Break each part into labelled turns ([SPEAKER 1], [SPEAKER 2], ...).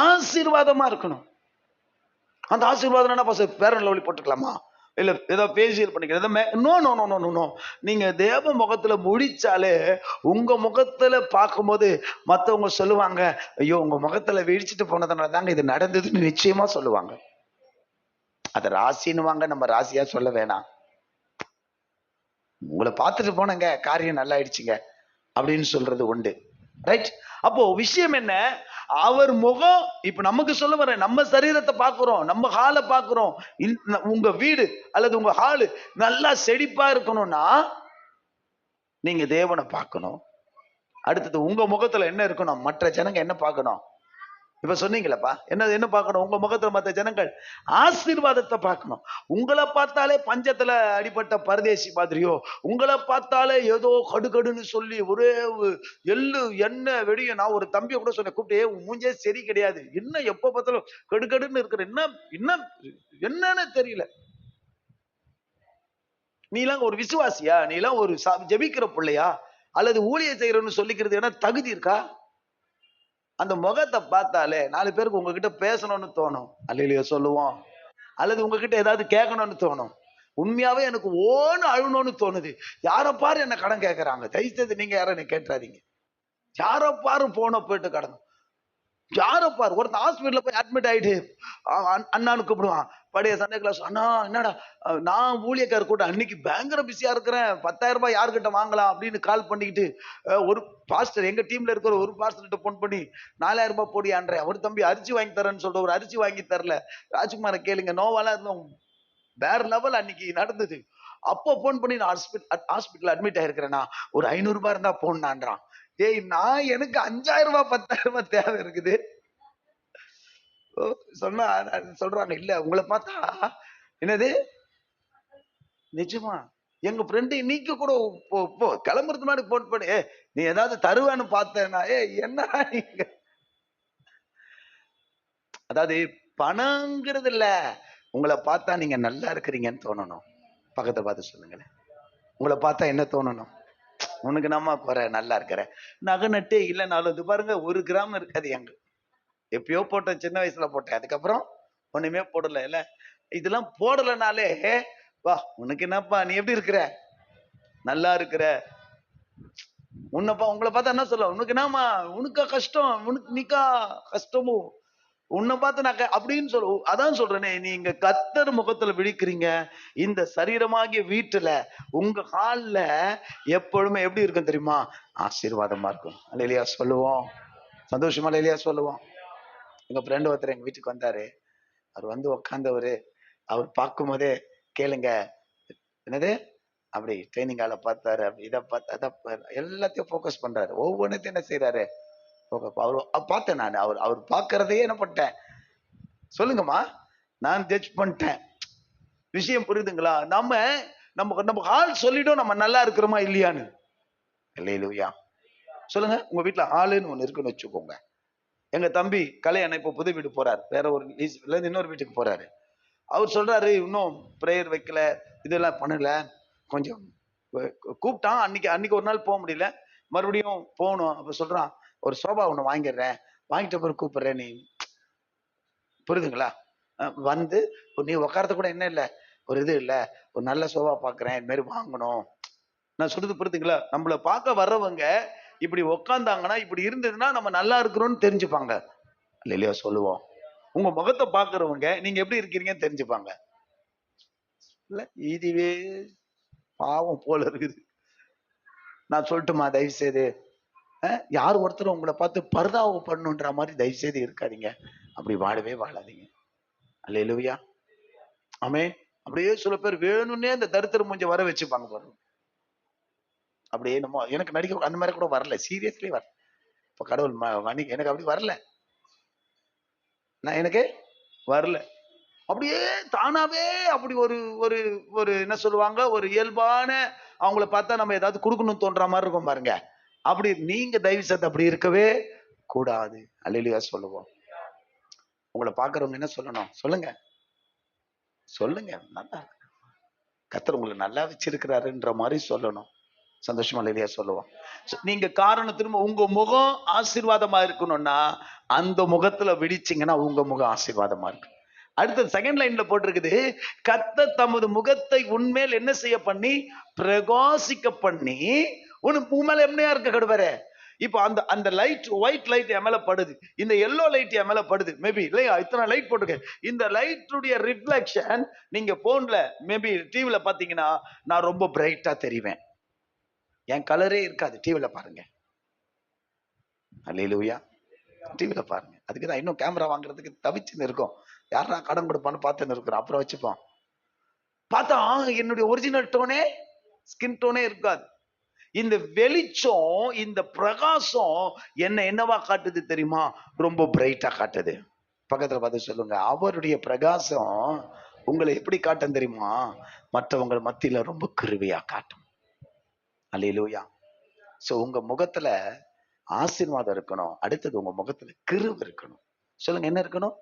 [SPEAKER 1] ஆசீர்வாதமா இருக்கணும். அந்த ஆசீர்வாதம் என்ன பேரன் லவ்லி போட்டுக்கலாமா, இல்ல ஏதோ பேசியல் பண்ணிக்கிறேன், no no no no no. நீங்க தேவ முகத்துல முடிச்சாலே உங்க முகத்துல பார்க்கும்போது மத்தவங்க சொல்லுவாங்க, ஐயோ உங்க முகத்துல விழிச்சிட்டு போனதுனால தாங்க இது நடந்ததுன்னு நிச்சயமா சொல்லுவாங்க. அத ராசின்னுவாங்க, நம்ம ராசியா சொல்ல வேணாம். உங்களை பார்த்துட்டு போனங்க, காரியம் நல்லா ஆயிடுச்சுங்க அப்படின்னு சொல்றது உண்டு. ரைட்? அப்போ விஷயம் என்ன, அவர் முகம் இப்ப நமக்கு சொல்ல வர, நம்ம சரீரத்தை பார்க்கிறோம், நம்ம ஹாலை பார்க்கிறோம். உங்க வீடு அல்லது உங்க ஹாலு நல்லா செழிப்பா இருக்கணும்னா நீங்க தேவனை பார்க்கணும். அடுத்தது உங்க முகத்துல என்ன இருக்கணும், மற்ற ஜனங்க என்ன பார்க்கணும். இப்ப சொன்னீங்களப்பா, என்ன பார்க்கணும் உங்க முகத்துல மற்ற ஜனங்கள்? ஆசீர்வாதத்தை பார்க்கணும். உங்களை பார்த்தாலே பஞ்சத்துல அடிப்பட்ட பரதேசி மாதிரியோ, உங்களை பார்த்தாலே ஏதோ கடுகடுன்னு சொல்லி ஒரே எள்ளு எண்ணெய் வெடியும். நான் ஒரு தம்பியை கூட சொன்னேன், கூப்பிட்டு உன் மூஞ்சே சரி கிடையாது, என்ன எப்ப பார்த்தாலும் கடுகடுன்னு இருக்கிற, என்ன என்ன என்னன்னு தெரியல. நீ எல்லாம் ஒரு விசுவாசியா, நீ எல்லாம் ஒரு ஜெபிக்கிற பிள்ளையா, அல்லது ஊழிய செய்யறன்னு சொல்லிக்கிறது என்ன தகுதி இருக்கா? அந்த முகத்தை பார்த்தாலே 4 பேருக்கு உங்ககிட்ட பேசணும்னு தோணும், அல்லையா சொல்லுவோம். அல்லது உங்ககிட்ட ஏதாவது கேட்கணும்னு தோணும். உண்மையாவே எனக்கு ஓன்னு அழுணும்னு தோணுது. யாரை பாரு என்ன கடன் கேட்கறாங்க, தயவுசெய்து நீங்க யாரும் என்ன கேட்டுறாதீங்க. யாரை பாரு போன போயிட்டு கடனும், யாரை பாரு. ஒருத்தர் ஹாஸ்பிட்டல்ல போய் அட்மிட் ஆயிட்டு அண்ணான்னு கூப்பிடுவான், பழைய சண்டே கிளாஸ் அண்ணா, என்னடா நான் ஊழியக்கார கூட அன்னைக்கு பயங்கர பிஸியா இருக்கிறேன், 10,000 ரூபாய் யாருக்கிட்ட வாங்கலாம் அப்படின்னு கால் பண்ணிக்கிட்டு, ஒரு பாஸ்டர் எங்க டீம்ல இருக்கிற ஒரு பாஸ்டர்கிட்ட போன் பண்ணி 4,000 ரூபாய் போடியான்ற, ஒரு தம்பி அரிசி வாங்கி தரேன்னு சொல்ற, ஒரு அரிசி வாங்கி தரல. ராஜ்குமார கேளுங்க, நோவாலாம் இருந்தோம், வேற லெவல் அன்னைக்கு நடந்தது. அப்போ போன் பண்ணி நான் ஹாஸ்பிட்டல் அட்மிட் ஆயிருக்கிறேன்னா ஒரு 500 ரூபாய் இருந்தா போனான்றான். ஏய், நான் எனக்கு 5,000 ரூபாய் 10,000 ரூபாய் தேவை இருக்குது. சொன்னா சொல்றாங்க, இல்ல உங்களை பார்த்தா என்னது நிஜமா எங்க ஃப்ரெண்டு இன்னைக்கு கூட கிளம்புறது மாதிரி போன் பண்ணி, நீ ஏதாவது தருவான்னு பார்த்தேன்னா, என்ன நீங்க, அதாவது பணங்கிறது இல்ல, உங்களை பார்த்தா நீங்க நல்லா இருக்கிறீங்கன்னு தோணணும். பக்கத்தை பார்த்து சொல்லுங்களேன், உங்களை பார்த்தா என்ன தோணணும்? உனக்கு நம்ம குறை, நல்லா இருக்கிற, நகை நட்டே இல்லைனாலும் இது பாருங்க 1 கிராம் இருக்காது எங்க, எப்பயோ போட்டேன், சின்ன வயசுல போட்டேன், அதுக்கப்புறம் ஒண்ணுமே போடல. இல்ல இதெல்லாம் போடலனாலே வா உனக்கு என்னப்பா, நீ எப்படி இருக்கிற, நல்லா இருக்கிற. உங்களை பார்த்தா என்ன சொல்ல, உனக்கு என்னமா, உனக்கா கஷ்டம், உனக்கு நீக்கா கஷ்டமும், உன்னை பார்த்து நான் அப்படின்னு சொல்ல. அதான் சொல்றேனே, நீங்க கர்த்தர் முகத்துல விழிக்கிறீங்க, இந்த சரீரமாகிய வீட்டுல உங்க கால்ல எப்பொழுதுமே எப்படி இருக்கும் தெரியுமா, ஆசீர்வாதமா இருக்கும். அல்லேலூயா சொல்லுவோம், சந்தோஷமா அல்லேலூயா சொல்லுவோம். எங்க ஃப்ரெண்ட் ஒருத்தர் எங்க வீட்டுக்கு வந்தாரு, அவர் வந்து உட்கார்ந்தவரு, அவர் பார்க்கும் போதே கேளுங்க, என்னது அப்படி ட்ரைனிங் ஆளை பார்த்தாரு, இதை பார்த்து எல்லாத்தையும் போக்கஸ் பண்றாரு, ஒவ்வொன்றுத்தையும் என்ன செய்யறாரு, பார்த்தேன் நான். அவர் பார்க்கறதையே என்ன பண்ணிட்டேன் சொல்லுங்கம்மா, நான் ஜட்ஜ் பண்ணிட்டேன். விஷயம் புரியுதுங்களா? நம்ம நம்ம ஆள் சொல்லிடும் நம்ம நல்லா இருக்கிறோமா இல்லையான்னு. அல்லேலூயா சொல்லுங்க. உங்க வீட்டுல ஆளுன்னு ஒண்ணு இருக்குன்னு வச்சுக்கோங்க. எங்க தம்பி கல்யாணம் இப்ப புது வீடு போறாரு, வேற ஒரு இன்னொரு வீட்டுக்கு போறாரு. அவர் சொல்றாரு, இன்னும் பிரேயர் வைக்கல, இதெல்லாம் பண்ணல, கொஞ்சம் கூப்பிட்டான். அன்னைக்கு ஒரு நாள் போக முடியல, மறுபடியும் போகணும். அப்ப சொல்றான், ஒரு சோபா ஒண்ணு வாங்கிடுறேன், வாங்கிட்ட பிறகு கூப்பிடுறேன், நீ புரியுதுங்களா, வந்து நீ உட்காரது கூட என்ன இல்ல, ஒரு இது இல்ல, ஒரு நல்ல சோபா பாக்குறேன், இது மாதிரி வாங்கணும். நான் சொல்றது புரியுதுங்களா? நம்மள பார்க்க வர்றவங்க இப்படி உக்காந்தாங்கன்னா, இப்படி இருந்ததுன்னா நம்ம நல்லா இருக்கிறோம்னு தெரிஞ்சுப்பாங்க. இல்லையா சொல்லுவோம். உங்க முகத்தை பாக்குறவங்க நீங்க எப்படி இருக்கிறீங்கன்னு தெரிஞ்சுப்பாங்க. இல்ல இதுவே பாவம் போல இருக்குது. நான் சொல்லட்டுமா, தயவு செய்து யார் ஒருத்தரும் உங்களை பார்த்து பரிதாபம் பண்ணுன்ற மாதிரி தயவு செய்து இருக்காதீங்க. அப்படி வாழவே வாழாதீங்க. அல்லேலூயா ஆமென். அப்படியே சில பேர் வேணும்னே அந்த தரித்திர மூஞ்ச வர வச்சுப்பாங்க பாருங்க. அப்படியே நம்ம எனக்கு நடிக்க அந்த மாதிரி கூட வரல, சீரியஸ்லி வரல. இப்ப கடவுள் எனக்கு அப்படி வரல, நான் எனக்கு வரல. அப்படியே தானாவே அப்படி ஒரு ஒரு ஒரு என்ன சொல்லுவாங்க, ஒரு இயல்பான அவங்கள பார்த்தா நம்ம ஏதாவது கொடுக்கணும்னு தோன்ற மாதிரி இருக்கும் பாருங்க. அப்படி நீங்க தயவு செய்து அப்படி இருக்கவே கூடாது. அல்லேலூயா சொல்லுவோம். உங்களை பாக்குறவங்க என்ன சொல்லணும் சொல்லுங்க, சொல்லுங்க, நல்லா கர்த்தர் உங்களை நல்லா வச்சிருக்கிறாருன்ற மாதிரி சொல்லணும். சந்தோஷமா இல்லையா சொல்லுவோம். நீங்க காரணம் திரும்ப உங்க முகம் ஆசீர்வாதமா இருக்கணும்னா அந்த முகத்துல விடிச்சிங்கன்னா உங்க முகம் ஆசீர்வாதமா இருக்கு. அடுத்த செகண்ட் லைன்ல போட்டிருக்குது, கர்த்தர் தமது முகத்தை உன்மேல் என்ன செய்ய பண்ணி, பிரகாசிக்க பண்ணி உன் மேல எம்மையா இருக்க கடுவரே. இப்போ அந்த அந்த லைட், ஒயிட் லைட் என் மேல படுது, இந்த எல்லோ லைட் என் மேல படுது, மேபி இல்லையா இத்தனை லைட் போட்டுருக்கேன். இந்த லைட்டுடைய ரிஃப்ளெக்ஷன் நீங்க போன்ல மேபி டிவில பாத்தீங்கன்னா நான் ரொம்ப பிரைட்டா தெரிவேன், என் கலரே இருக்காது. டிவில பாருங்க. அல்லேலூயா. டிவில பாருங்க. அதுக்கு தான் இன்னும் கேமரா வாங்குறதுக்கு தவிச்சுன்னு இருக்கோம். யாரா கடன் கொடுப்பான்னு பார்த்துன்னு இருக்கிறோம். அப்புறம் வச்சுப்போம். பார்த்தா என்னுடைய ஒரிஜினல் டோனே, ஸ்கின் டோனே இருக்காது. இந்த வெளிச்சம், இந்த பிரகாசம் என்ன என்னவா காட்டுது தெரியுமா? ரொம்ப பிரைட்டா காட்டுது. பக்கத்துல பார்த்து சொல்லுங்க, அவருடைய பிரகாசம் உங்களை எப்படி காட்டும் தெரியுமா? மற்றவங்க மத்தியில ரொம்ப கிருபையா காட்டும். அல்லேலூயா. சோ உங்க முகத்துல ஆசீர்வாதம் இருக்கணும். அடுத்தது உங்க முகத்துல கிருபை இருக்கணும். சொல்லுங்க, என்ன இருக்கணும்?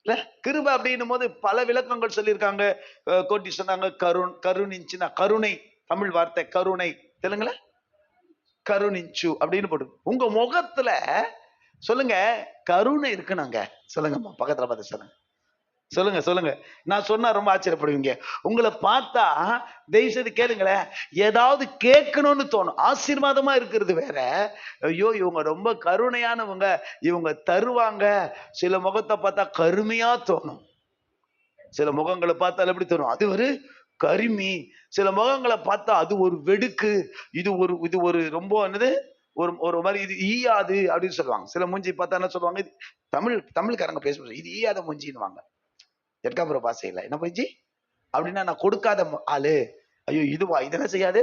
[SPEAKER 1] இல்ல, கிருபை அப்படின்னும் போது பல விளக்கங்கள் சொல்லியிருக்காங்க. கோட்டி சொன்னாங்க, கருணிச்சுனா கருணை, தமிழ் வார்த்தை கருணை, தெலுங்குல கருணிச்சு அப்படின்னு போட்டு. உங்க முகத்துல சொல்லுங்க கருணை இருக்கணுங்க. சொல்லுங்க, பக்கத்துல பார்த்து சொல்லுங்க. சொல்லுங்க சொல்லுங்க. நான் சொன்னா ரொம்ப ஆச்சரியப்படுவீங்க. உங்களை பார்த்தா தயவு செய்து கேளுங்களேன், ஏதாவது கேட்கணும்னு தோணும். ஆசீர்வாதமா இருக்கிறது வேற, ஐயோ இவங்க ரொம்ப கருணையானவங்க, இவங்க தருவாங்க. சில முகத்தை பார்த்தா கருமையா தோணும். சில முகங்களை பார்த்தால் எப்படி தோணும்? அது ஒரு கருமி. சில முகங்களை பார்த்தா அது ஒரு வெடுக்கு, இது ஒரு ரொம்ப என்னது, ஒரு மாதிரி இது ஈயாது அப்படின்னு சொல்லுவாங்க. சில மூஞ்சி பார்த்தா என்ன சொல்லுவாங்க, தமிழ்காரங்க பேசுவாங்க, இது ஈயாத மூஞ்சின்னு. எட்காபுர பாசையில என்ன போயிடுச்சு அப்படின்னா, நான் கொடுக்காத ஆளு, ஐயோ இதுவா, இதெல்லாம் செய்யாது,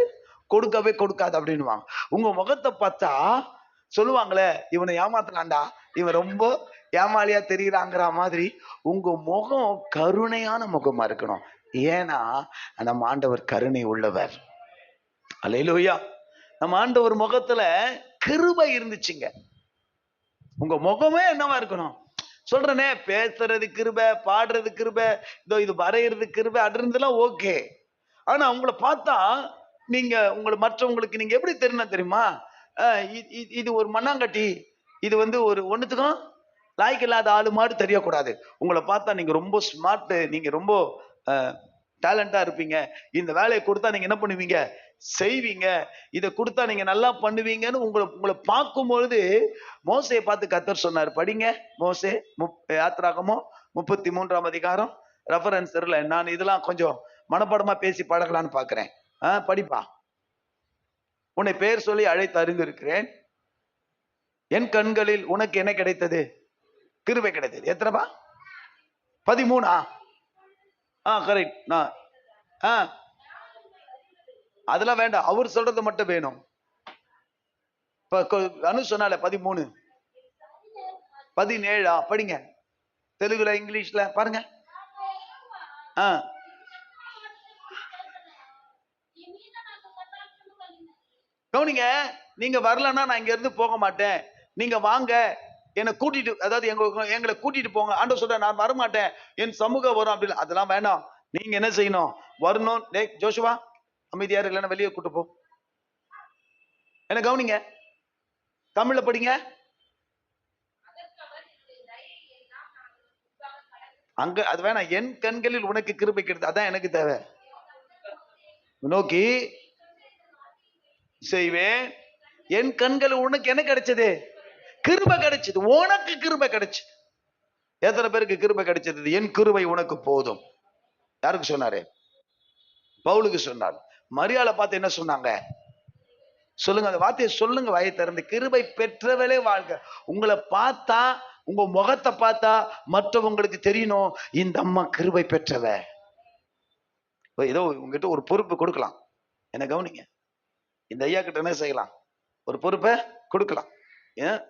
[SPEAKER 1] கொடுக்கவே கொடுக்காது அப்படின்னுவாங்க. உங்க முகத்தை பார்த்தா சொல்லுவாங்களே, இவனை ஏமாத்தலாண்டா, இவன் ரொம்ப ஏமாளியா தெரியறாங்கிற மாதிரி உங்க முகம் கருணையான முகமா இருக்கணும். ஏன்னா நம்ம ஆண்டவர் கருணை உள்ளவர். அல்லேலூயா. நம்ம ஆண்டவர் முகத்துல கிருபை இருந்துச்சுங்க. உங்க முகமே என்னவா இருக்கணும்? சொல்றனே, பேசுறது கிருபை, பாடுறது கிருபை, இது வரைகிறது கிருபை, அதுலாம் ஓகே. ஆனா உங்களை பார்த்தா நீங்க மற்றவங்களுக்கு நீங்க எப்படி தெரியணும் தெரியுமா? இது ஒரு மண்ணாங்கட்டி, இது ஒரு ஒண்ணுத்துக்கும் லாய்க்கு இல்லாத ஆளு மாதிரி தெரியக்கூடாது. உங்களை பார்த்தா நீங்க ரொம்ப ஸ்மார்ட், நீங்க ரொம்ப டேலண்டா இருப்பீங்க. இந்த வேலையை கொடுத்தா நீங்க என்ன பண்ணுவீங்க, செய்வீங்க. இதை கொடுத்தா நீங்க நல்லா பண்ணுவீங்கன்னு உங்களை பார்க்கும்பொழுது, மோசையை பார்த்து கர்த்தர் சொன்னார், படிங்க மோசே யாத்திராகமோ 33ஆம் அதிகாரம். ரெஃபரன்ஸ் தெரியல, நான் இதெல்லாம் கொஞ்சம் மனப்பாடமா பேசி பழகலான்னு பாக்குறேன். படிப்பா. உன்னை பெயர் சொல்லி அழைத்து அறிந்திருக்கிறேன், என் கண்களில் உனக்கு என்ன கிடைத்தது? கிருபை கிடைத்தது. எத்தனைப்பா? 13. கரெக்ட். அதெல்லாம் வேண்டாம், அவர் சொல்றது மட்டும் வேணும். அனு சொன்னால 13 17. படிங்க, தெலுங்குல இங்கிலீஷ்ல பாருங்க. கவனிங்க, நீங்க வரலன்னா நான் இங்க இருந்து போக மாட்டேன், நீங்க வாங்க என்னை கூட்டிட்டு, அதாவது எங்களை கூட்டிட்டு போங்க. ஆண்டவர் சொல்ற, நான் வரமாட்டேன், என் சமூகம் வரும் அப்படின்னு. அதெல்லாம் வேணாம், நீங்க என்ன செய்யணும், வரணும். டேய் ஜோஷுவா, அமைதியாரு, இல்லைன்னா வெளியே கூட்டு போ. என்ன கவனிங்க, தமிழ்ல படிங்க. அங்க அது வேணாம், என் கண்களில் உனக்கு கிருபை கிடைத்தது, அதான் எனக்கு தேவை. நோக்கி செய்வேன், என் கண்கள் உனக்கு என்ன கிடைச்சது? கிருபை கிடைச்சது. உனக்கு கிருபை கிடைச்சு. எத்தனை பேருக்கு கிருபை கிடைச்சது? என் கிருபை உனக்கு போதும். யாருக்கு சொன்னாரு? பவுலுக்கு சொன்னார். மரியாதை பார்த்து என்ன சொன்னாங்க? சொல்லுங்க, அந்த வார்த்தையை சொல்லுங்க வாயை திறந்து. கிருபை பெற்றவளே வாழ்க. உங்களை பார்த்தா, உங்க முகத்தை பார்த்தா மற்றவங்களுக்கு தெரியணும், இந்த அம்மா கிருபை பெற்றவ. ஏதோ உங்ககிட்ட ஒரு பொறுப்பு கொடுக்கலாம், என்ன கவனிங்க. இந்த ஐயா கிட்ட என்ன செய்யலாம், ஒரு பொறுப்பை கொடுக்கலாம்.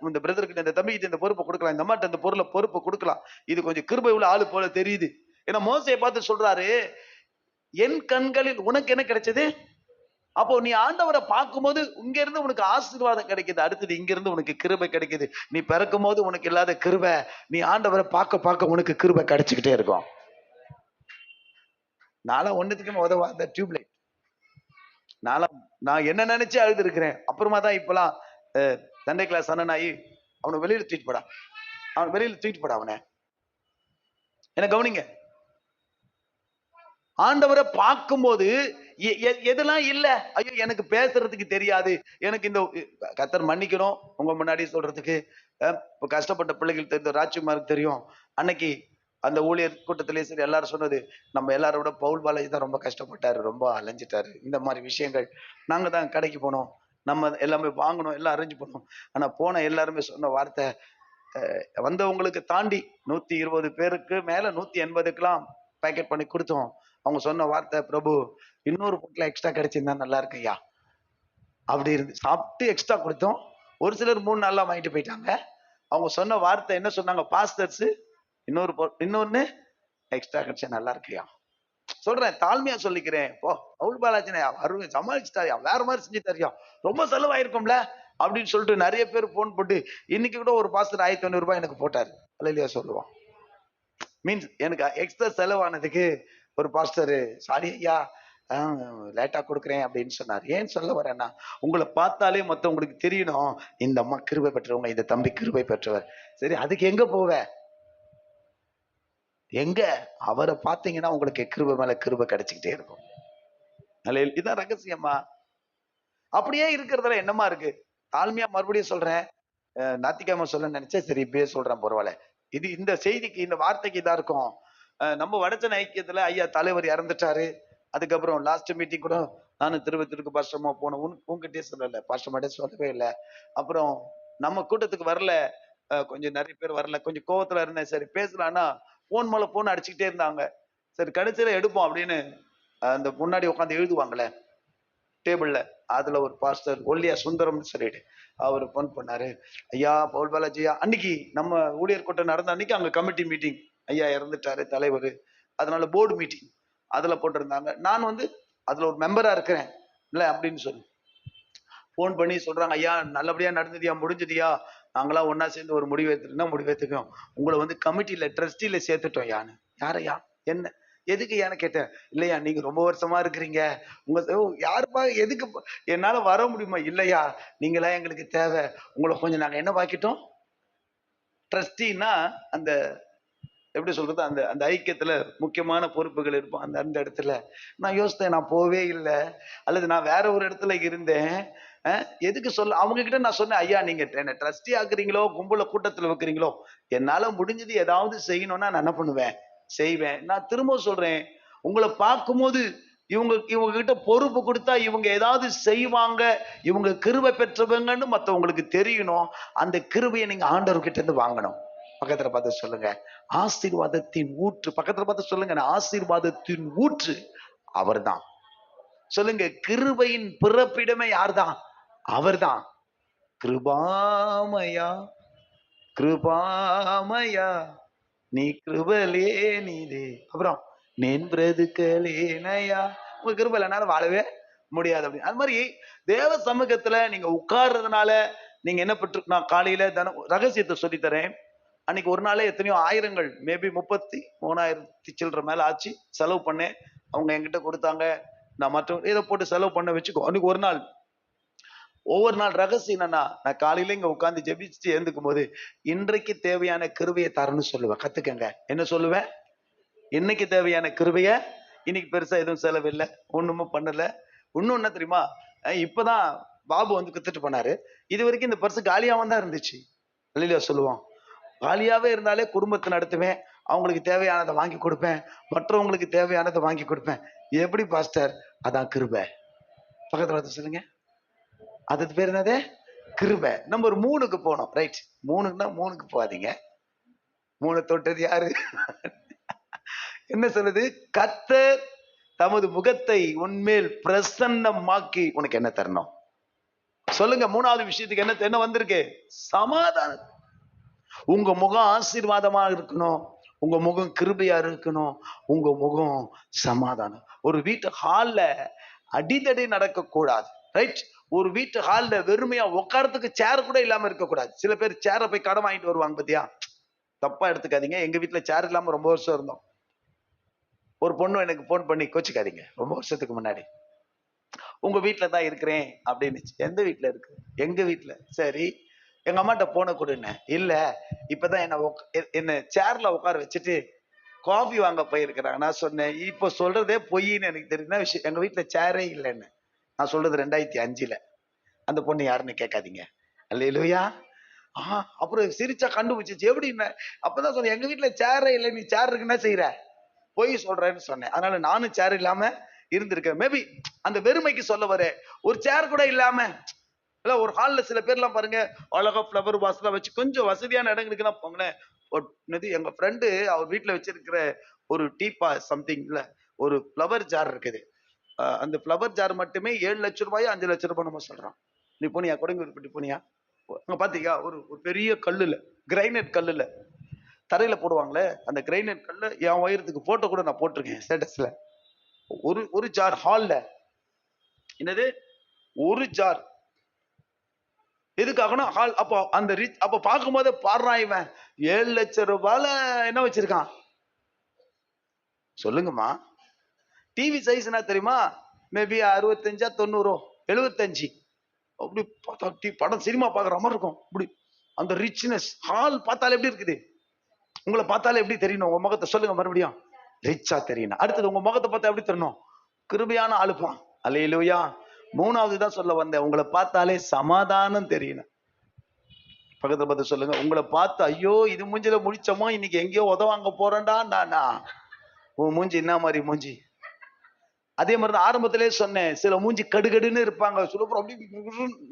[SPEAKER 1] இந்த பிரதர் கிட்ட, இந்த தம்பிக்கிட்ட இந்த பொறுப்பை கொடுக்கலாம், இந்த அம்மாட்ட இந்த பொறுப்பை கொடுக்கலாம். இது கொஞ்சம் கிருபை உள்ள ஆளு போல தெரியுது. ஏன்னா மோசையை பார்த்து சொல்றாரு, என் கண்களில் உனக்கு என்ன கிடைச்சது? அப்போ நீ ஆண்டவரை பார்க்கும்போது இங்க இருந்து உனக்கு ஆசீர்வாதம் கிடைக்குது. அடுத்தது இங்க இருந்து உனக்கு கிருபை கிடைக்குது. நீ பிறக்கும் போது உனக்கு இல்லாத கிருபை, நீ ஆண்டவரை பார்க்க பார்க்க உனக்கு கிருபை கிடைச்சுக்கிட்டே இருக்கும். நாளா ஒண்ணுத்துக்குமே உதவாத டியூப்லைட். நான் என்ன நினைச்சு அழுது இருக்கிறேன். அப்புறமா தான் இப்பெல்லாம் சண்டே கிளாஸ் அண்ணனாயி அவனை வெளியில தூக்கிட்டு போடா, அவன் வெளியில தூக்கிட்டு போடா அவனை. என்ன கவனிங்க, ஆண்டவரை பார்க்கும்போது எதெல்லாம் இல்ல, ஐயோ எனக்கு பேசுறதுக்கு தெரியாது, எனக்கு இந்த கர்த்தர் மன்னிக்கணும் உங்க முன்னாடி சொல்றதுக்கு. கஷ்டப்பட்ட பிள்ளைகள் தெரிந்த ராஜ்குமாருக்கு தெரியும். அன்னைக்கு அந்த ஊழியர் கூட்டத்திலே சரி எல்லாரும் சொன்னது, நம்ம எல்லாரோட விட பவுல் பாலாஜி தான் ரொம்ப கஷ்டப்பட்டாரு, ரொம்ப அலைஞ்சிட்டாரு, இந்த மாதிரி விஷயங்கள். நாங்க தான் கடைக்கு போனோம், நம்ம எல்லாமே வாங்கணும், எல்லாம் அரேஞ்ச் பண்ணோம். ஆனா போன எல்லாருமே சொன்ன வார்த்தை, வந்தவங்களுக்கு தாண்டி 120 பேருக்கு மேல 180க்குலாம் பேக்கெட் பண்ணி கொடுத்தோம். அவங்க சொன்ன வார்த்தை, பிரபு இன்னொரு பொட்டில் எக்ஸ்ட்ரா கிடைச்சிருந்தா நல்லா இருக்குய்யா அப்படி இருந்து சாப்பிட்டு எக்ஸ்ட்ரா கொடுத்தோம். ஒரு சிலர் 3 நாள்ல வாங்கிட்டு போயிட்டாங்க. அவங்க சொன்ன வார்த்தை என்ன சொன்னாங்க, பாஸ்டர்ஸ் இன்னொன்னு எக்ஸ்ட்ரா கிடைச்சா நல்லா இருக்குயா. சொல்றேன், தாழ்மையா சொல்லிக்கிறேன். போ பவுல் பாலாஜினா அருமை சமாளிச்சுட்டாரியா, வேற மாதிரி செஞ்சு தரியா, ரொம்ப செலவாயிருக்கும்ல அப்படின்னு சொல்லிட்டு நிறைய பேர் போன் போட்டு, இன்னைக்கு கூட ஒரு பாஸ்டர் 1500 ரூபாய் எனக்கு போட்டாரு. அல்லையா சொல்லுவான். மீன்ஸ் எனக்கு எக்ஸ்ட்ரா செலவானதுக்கு ஒரு பாஸ்டர் சாரி ஐயா லேட்டா கொடுக்குறேன் அப்படின்னு சொன்னார். ஏன் சொல்ல வரேன்னா, உங்களை பார்த்தாலே மற்றவங்களுக்கு தெரியணும், இந்த அம்மா கிருபை பெற்றவங்க, இந்த தம்பி கிருபை பெற்றவர். சரி, அதுக்கு எங்க போவ, எங்க அவரை பார்த்தீங்கன்னா உங்களுக்கு கிருபை மேல கிருபை கிடைச்சிக்கிட்டே இருக்கும். இதான் ரகசியமா. அப்படியே இருக்கிறதுல என்னமா இருக்கு. தாழ்மையா மறுபடியும் சொல்றேன், ஞாயிற்றுக்கிழமை சொல்ல நினைச்சேன், சரி இப்பயே சொல்றேன் பரவாயில்ல. இது இந்த செய்திக்கு இந்த வார்த்தைக்கு இதா இருக்கும். நம்ம வடச்சென்னை ஐக்கியத்துல ஐயா தலைவர் இறந்துட்டாரு. அதுக்கப்புறம் லாஸ்ட் மீட்டிங் கூட நானும் திருவத்திற்கு பாஸ்டர்மா போனேன், உங்ககிட்டயே சொல்லல, பாஸ்டர்மாட்டே சொல்லவே இல்லை. அப்புறம் நம்ம கூட்டத்துக்கு வரல, கொஞ்சம் நிறைய பேர் வரல, கொஞ்சம் கோவத்துல இருந்தேன். சரி பேசலான்னா போன் மேல போன் அடிச்சுக்கிட்டே இருந்தாங்க. சரி கடைசியில எடுப்போம் அப்படின்னு அந்த முன்னாடி உட்காந்து எழுதுவாங்களே டேபிள்ல, அதுல ஒரு பாஸ்டர் ஒல்லியா சுந்தரம்னு சொல்லிட்டு அவர் போன் பண்ணாரு, ஐயா பவுல் பாலாஜியா, அன்னைக்கு நம்ம ஊழியர் கூட்டம் நடந்த அன்னைக்கு அங்க கமிட்டி மீட்டிங், ஐயா இறந்துட்டாரு தலைவர், அதனால போர்டு மீட்டிங் அதுல போட்டிருந்தாங்க. நான் அதுல ஒரு மெம்பரா இருக்கிறேன் இல்ல அப்படின்னு சொல்லி போன் பண்ணி சொல்றாங்க, ஐயா நல்லபடியா நடந்ததியா, முடிஞ்சதியா, நாங்களாம் ஒன்னா சேர்ந்து ஒரு முடிவு எடுத்துட்டோம்னா முடிவு எடுத்துக்கோம், உங்களை கமிட்டியில ட்ரஸ்டில சேர்த்துட்டோம். யான்னு, யாரையா, என்ன எதுக்கு யான்னு கேட்டேன். இல்லையா நீங்க ரொம்ப வருஷமா இருக்கிறீங்க, உங்க யாருப்பா எதுக்கு, என்னால வர முடியுமா, இல்லையா நீங்களா எங்களுக்கு தேவை, உங்களை கொஞ்சம் நாங்க என்ன பாக்கிட்டோம், ட்ரஸ்டின்னா அந்த எப்படி சொல்றது, அந்த அந்த ஐக்கியத்துல முக்கியமான பொறுப்புகள் இருப்போம். அந்த அந்த இடத்துல நான் யோசித்தேன், நான் போவே இல்லை, அல்லது நான் வேற ஒரு இடத்துல இருந்தேன். எதுக்கு சொல்ல, அவங்க கிட்ட நான் சொன்னேன், ஐயா நீங்க என்ன ட்ரஸ்டி ஆக்குறீங்களோ, கும்பல கூட்டத்துல வைக்கிறீங்களோ, என்னால முடிஞ்சது ஏதாவது செய்யணும்னா நான் என்ன பண்ணுவேன், செய்வேன். நான் திரும்ப சொல்றேன், உங்களை பார்க்கும்போது இவங்க கிட்ட பொறுப்பு கொடுத்தா இவங்க ஏதாவது செய்வாங்க, இவங்க கிருபை பெற்றவங்கன்னு மற்றவங்களுக்கு தெரியணும். அந்த கிருபையை நீங்க ஆண்டவர்கிட்ட இருந்து வாங்கணும். பக்கத்துல பார்த்து சொல்லுங்க, ஆசீர்வாதத்தின் ஊற்று. பக்கத்துல பார்த்து சொல்லுங்க, ஆசீர்வாதத்தின் ஊற்று அவர்தான். சொல்லுங்க, கிருபையின் பிறப்பிடமே யார்தான், அவர்தான். கிருபாமயா கிருபாமயா நீ கிருபலே நீதே, அப்புறம் நென்றதுக்கலேனையா, உங்க கிருபை இல்லைனால வாழவே முடியாது அப்படின்னு. அது மாதிரி தேவ சமூகத்துல நீங்க உட்கார்றதுனால நீங்க என்ன பெற்று, நான் காலையில தினம் ரகசியத்தை சொல்லித்தரேன். அன்னைக்கு ஒரு நாளே எத்தனையோ ஆயிரங்கள், மேபி 33,000 சில்லற மேல ஆச்சு செலவு பண்ணேன். அவங்க என்கிட்ட கொடுத்தாங்க, நான் மற்ற இதை போட்டு செலவு பண்ண வச்சுக்கோ. அன்னைக்கு ஒரு நாள், ஒவ்வொரு நாள் ரகசியம் என்னன்னா, நான் காலையில இங்க உட்காந்து ஜெபிச்சுட்டு எழுந்துக்கும் போது இன்றைக்கு தேவையான கிருபையை தரணும்னு சொல்லுவேன். கத்துக்கங்க. என்ன சொல்லுவேன், இன்னைக்கு தேவையான கிருபைய, இன்னைக்கு பெருசா எதுவும் செலவு இல்லை, ஒண்ணுமே பண்ணல. இன்னும் என்ன தெரியுமா, இப்பதான் பாபு கத்துட்டு போனாரு, இது வரைக்கும் இந்த பர்ஸ் காலியாவும் தான் இருந்துச்சு. இல்லையா சொல்லுவோம், காலியாவே இருந்தாலே குடும்பத்தை நடத்துவேன், அவங்களுக்கு தேவையானதை வாங்கி கொடுப்பேன், மற்றவங்களுக்கு தேவையானதை வாங்கி கொடுப்பேன். எப்படி பாஸ்டர், அதான் கிருபை. பக்கத்துல வந்து சொல்லுங்க, அது பேர் என்னது, கிருபை. நம்பர் 3க்கு போனோம். ரைட், 3க்கு போகாதீங்க. 3 தொட்டது யாரு, என்ன சொல்லுது, கர்த்தர் தமது முகத்தை உன்மேல் பிரசன்னமாக்கி உனக்கு என்ன தரணும் சொல்லுங்க. 3வது விஷயத்துக்கு என்ன வந்திருக்கு, சமாதானம். உங்க முகம் ஆசீர்வாதமா இருக்கணும், உங்க முகம் கிருபையா இருக்கணும், உங்க முகம் சமாதானம். ஒரு வீட்டு ஹால்ல அடிதடி நடக்க கூடாது. ரைட், ஒரு வீட்டு ஹால்ல வெறுமையா உட்காரத்துக்கு சேர் கூட இல்லாம இருக்க கூடாது. சில பேர் சேரை போய் கடன் வாங்கிட்டு வருவாங்க பத்தியா, தப்பா எடுத்துக்காதீங்க. எங்க வீட்டுல சேர் இல்லாம ரொம்ப வருஷம் இருந்தோம். ஒரு பொண்ணு எனக்கு போன் பண்ணி, கோச்சுக்காதீங்க, ரொம்ப வருஷத்துக்கு முன்னாடி உங்க வீட்டுல தான் இருக்கிறேன் அப்படின்னு. எந்த வீட்டுல இருக்கு? எங்க வீட்டுல. சரி, எங்க அம்மாட்ட போன கொடுன்னு. இல்ல, இப்பதான் என்ன சேர்ல உட்கார வச்சுட்டு காஃபி வாங்க போயிருக்கிறாங்க. நான் சொன்னேன், இப்ப சொல்றதே பொய்ன்னு எனக்கு தெரியும் விஷயம். எங்க வீட்டுல சேரே இல்லைன்னு. நான் சொல்றது 2005ல. அந்த பொண்ணு யாருன்னு கேட்காதீங்க. அல்லேலூயா. அப்புறம் சிரிச்சா கண்டுபிடிச்சிச்சு. எப்படின்னு அப்பதான் சொன்னேன், எங்க வீட்டுல சேரே இல்லை, நீ சேர் இருக்கு என்ன செய்யற, பொய் சொல்றேன்னு சொன்னேன். அதனால நானும் சேர் இல்லாம இருந்திருக்கேன். மேபி அந்த வெறுமைக்கு சொல்ல வர, ஒரு சேர் கூட இல்லாம இல்ல, ஒரு ஹால்ல சில பேர்லாம் பாருங்க, அழகா ஃப்ளவர் வாஸ்லாம் வச்சு கொஞ்சம் வசதியான இடங்களுக்கு எல்லாம் போங்களேன். எங்க ஃப்ரெண்டு அவர் வீட்டுல வச்சிருக்கிற ஒரு டீப்பா சம்திங் இல்ல, ஒரு ஃப்ளவர் ஜார் இருக்குது. அந்த ஃப்ளவர் ஜார் மட்டுமே 7 லட்சம் ரூபாய் 5 லட்சம் ரூபாய் நம்ம சொல்றோம். நீ போனியா? கொடுங்கூர்பட்டி போனியா? அங்க பாத்தீங்க ஒரு ஒரு பெரிய கல்லுல, கிரைனைட் கல்லுல தரையில போடுவாங்களே, அந்த கிரைனைட் கல்லு என் உயரத்துக்கு போட்டோ கூட நான் போட்டிருக்கேன் ஸ்டேட்டஸ்ல. ஒரு ஒரு ஜார் ஹால்ல. என்னது? ஒரு ஜார். எதுக்காகனா ஹால். அப்போ அந்த ரிச் அப்ப பார்க்கும்போது பாடுறா இவன் 7 லட்சம் ரூபாயில என்ன வச்சிருக்கான் சொல்லுங்கம்மா. டிவி சைஸ் என்ன தெரியுமா? மேபி 65 90 75. அப்படி பார்த்தா படம் சினிமா பாக்குற மாதிரி இருக்கும். அப்படி அந்த ரிச்னஸ். ஹால் பார்த்தாலே எப்படி இருக்குது? உங்களை பார்த்தாலே எப்படி தெரியணும்? உங்க முகத்தை சொல்லுங்க மறுபடியும். ரிச்சா தெரியணும். அடுத்தது உங்க முகத்தை பார்த்தா எப்படி தெரியணும்? கிருபையான ஆளுப்பான். அல்லேலூயா. மூணாவது தான் சொல்ல வந்தேன், உங்களை பார்த்தாலே சமாதானம் தெரியணும். பக்கத்துல பார்த்து சொல்லுங்க, உங்களை பார்த்து ஐயோ இது மூஞ்சில முடிச்சோமோ, இன்னைக்கு எங்கேயோ உதவாங்க போறேன்டா நானா. உன் மூஞ்சி என்ன மாதிரி மூஞ்சி? அதே மாதிரிதான் ஆரம்பத்திலே சொன்னேன், சில மூஞ்சி கடுகடுன்னு இருப்பாங்க. சொல்லுறோம் அப்படி.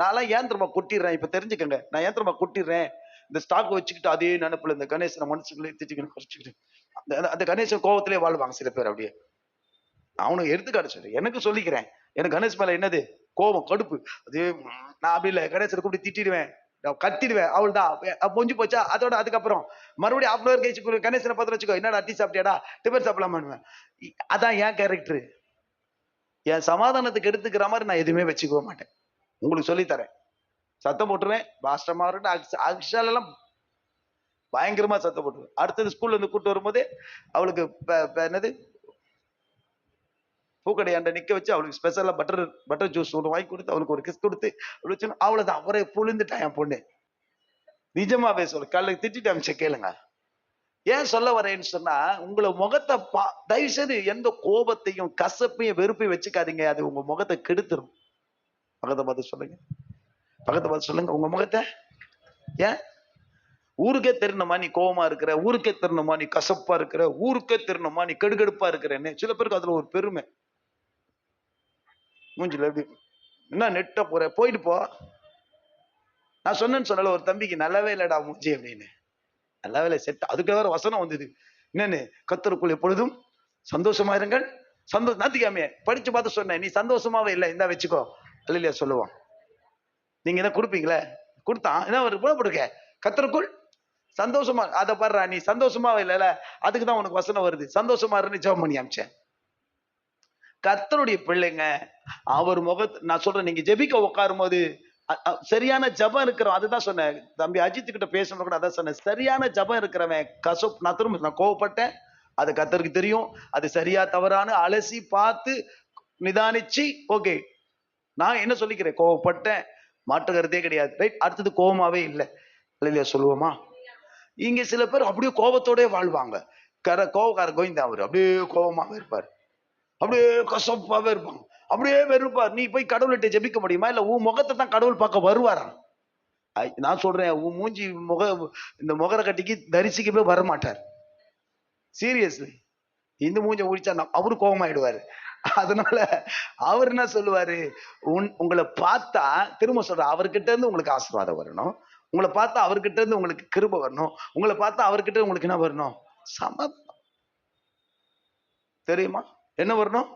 [SPEAKER 1] நான் ஏன் தெரியுமா கொட்டிடுறேன்? இப்ப தெரிஞ்சுக்கங்க, நான் ஏன் தெரியுமா கொட்டிடுறேன்? இந்த ஸ்டாக் வச்சுக்கிட்டு அதே நினைப்புல இந்த கணேசனை மனசுக்குள்ளே திச்சுக்கிட்டு குறைச்சிக்கிட்டு அந்த கணேசன் கோவத்திலே வாழ்வாங்க சில பேர். அப்படியே அவனுக்கு எடுத்துக்காட்டு சொல்லு, எனக்கு சொல்லிக்கிறேன். எனக்கு கணேஷ் மேல என்னது கோபம், கடுப்பு. அதே நான் அப்படி இல்லை, கணேசனை கூப்பிட்டு திட்டிடுவேன், கத்திடுவேன். அவள் தான் பொஞ்சு போச்சா. அதோட அதுக்கப்புறம் மறுபடியும் half an hour கழிச்சு கணேசனை பார்த்து வச்சுக்கோ, என்னடா டீ சாப்பிட்டியாடா, டிபன் சாப்பிடலாம் பண்ணுவேன். அதான் என் கேரக்டர். என் சமாதானத்துக்கு எடுத்துக்கிற மாதிரி நான் எதுவுமே வச்சுக்க மாட்டேன். உங்களுக்கு சொல்லித்தரேன். சத்தம் போட்டுருவேன். பாஸ்டமா அக்ஷால் எல்லாம் பயங்கரமா சத்தம் போட்டுருவேன். அடுத்தது ஸ்கூல்ல இருந்து கூட்டு வரும்போது அவளுக்கு என்னது பூக்கடையாண்ட நிக்க வச்சு அவளுக்கு ஸ்பெஷலா பட்டர் ஜூஸ் ஒன்று வாங்கி கொடுத்து அவளுக்கு ஒரு கிஸ் கொடுத்து அவ்வளவுதான். அவரை புழுந்துட்டான் என் பொண்ணு. நிஜமாவே சொல்ல, காலைல திட்டிட்டு அமைச்ச கேளுங்க. ஏன் சொல்ல வரேன்னு சொன்னா, உங்களை முகத்தை தயவு செய்து எந்த கோபத்தையும் கசப்பையும் வெறுப்பையும் வச்சுக்காதீங்க. அது உங்க முகத்தை கெடுத்துரும். பக்கத்தை பார்த்து சொல்லுங்க, பக்கத்தை பார்த்து சொல்லுங்க, உங்க முகத்தை. ஏன் ஊருக்கே தெரியணுமா நீ கோபமா இருக்கிற, ஊருக்கே தெரியணுமா நீ கசப்பா இருக்கிற, ஊருக்கே தெரியணுமா நீ கெடுகெடுப்பா இருக்கிறேன்னு. சில பேருக்கு அதுல ஒரு பெருமை. மூஞ்சில எப்படி என்ன நெட்ட போற, போயிட்டு போ. நான் சொன்னேன்னு சொன்னால ஒரு தம்பிக்கு நல்லாவே இல்லடா மூஞ்சி அப்படின்னு. நல்லாவே செட். அதுக்கு வேற வசனம் வந்தது. என்னன்னு? கர்த்தருக்குள் எப்பொழுதும் சந்தோஷமா இருங்கள். சந்தோஷம் நாத்திக்காமே படிச்சு பார்த்து சொன்னேன். நீ சந்தோஷமாவே இல்லை, இந்தா வச்சுக்கோ. அல்லையா சொல்லுவான். நீங்க என்ன கொடுப்பீங்களே? கொடுத்தான் என்ன ஒரு போடுக்க, கர்த்தருக்குள் சந்தோஷமா. அதை பாடுறா, நீ சந்தோஷமாவே இல்லைல்ல, அதுக்குதான் உனக்கு வசனம் வருது. சந்தோஷமா இருந்து ஜெபம் பண்ணி அமிச்சேன். கர்த்தருடைய பிள்ளைங்க அவர் நான் சொல்றேன், நீங்க ஜெபிக்க உட்காரும் போது சரியான ஜபம் இருக்கிறோம். அதுதான் சொன்னேன். தம்பி அஜித் கிட்ட பேசணும் கூட அதான் சொன்னேன். சரியான ஜபம் இருக்கிறவன் நான் திரும்ப நான் கோவப்பட்டேன், அது கர்த்தருக்கு தெரியும். அது சரியா தவறான அலசி பார்த்து நிதானிச்சு ஓகே நான் என்ன சொல்லிக்கிறேன், கோவப்பட்டேன், மாற்றுக்கிறதே கிடையாது. ரைட். அடுத்தது கோவமாவே இல்லை. இல்லையா சொல்லுவோமா? இங்க சில பேர் அப்படியே கோபத்தோட வாழ்வாங்க. கோவக்கார கோவிந்தா அவரு அப்படியே கோபமாவே இருப்பார், அப்படியே கசப்பாவே இருப்பாங்க, அப்படியே வெறுப்பார். நீ போய் கடவுள்கிட்ட ஜெபிக்க முடியுமா? இல்ல உன் முகத்தை தான் கடவுள் பார்க்க வருவாரா? நான் சொல்றேன், உன் மூஞ்சி இந்த முகர கட்டிக்கு தரிசிக்கவே வர மாட்டார். சீரியஸ்லி. இந்த மூஞ்ச முடிச்சா அவரு கோபமாயிடுவாரு. அதனால அவர் என்ன சொல்லுவாரு, உங்களை பார்த்தா திரும்ப சொல்ற, அவர்கிட்ட இருந்து உங்களுக்கு ஆசீர்வாதம் வரணும், உங்களை பார்த்தா அவர்கிட்ட இருந்து உங்களுக்கு கிருபை வரணும், உங்களை பார்த்தா அவர்கிட்ட உங்களுக்கு என்ன வரணும்? சமாதானம். தெரியுமா என்ன வரணும்?